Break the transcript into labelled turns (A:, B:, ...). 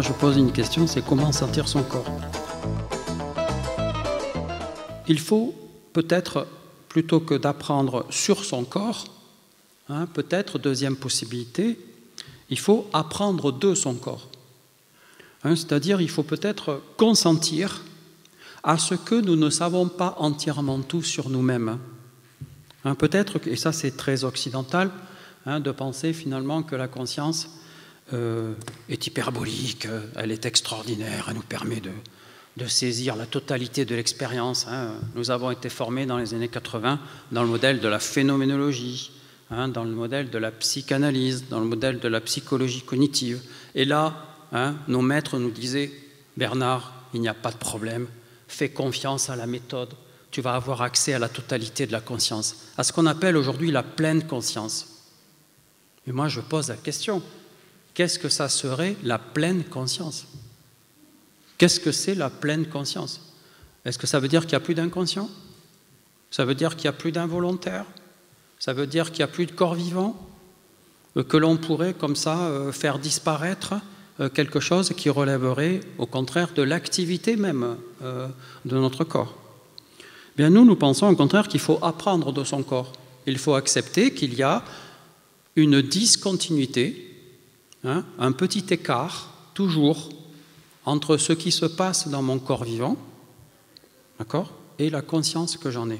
A: je pose une question, c'est comment sentir son corps. Il faut peut-être, plutôt que d'apprendre sur son corps, peut-être, deuxième possibilité, il faut apprendre de son corps. C'est-à-dire, il faut peut-être consentir à ce que nous ne savons pas entièrement tout sur nous-mêmes. Peut-être, et ça c'est très occidental, de penser finalement que la conscience est hyperbolique, elle est extraordinaire, elle nous permet de saisir la totalité de l'expérience. Nous avons été formés dans les années 80 dans le modèle de la phénoménologie, dans le modèle de la psychanalyse, dans le modèle de la psychologie cognitive. Et là, nos maîtres nous disaient « Bernard, il n'y a pas de problème, fais confiance à la méthode, tu vas avoir accès à la totalité de la conscience, à ce qu'on appelle aujourd'hui la pleine conscience. » Et moi, je pose la question, qu'est-ce que ça serait la pleine conscience? Qu'est-ce que c'est la pleine conscience? Est-ce que ça veut dire qu'il n'y a plus d'inconscient? Ça veut dire qu'il n'y a plus d'involontaire? Ça veut dire qu'il n'y a plus de corps vivant? Que l'on pourrait, comme ça, faire disparaître quelque chose qui relèverait, au contraire, de l'activité même de notre corps? Bien, nous pensons au contraire qu'il faut apprendre de son corps. Il faut accepter qu'il y a une discontinuité, un petit écart, toujours, entre ce qui se passe dans mon corps vivant, d'accord, et la conscience que j'en ai.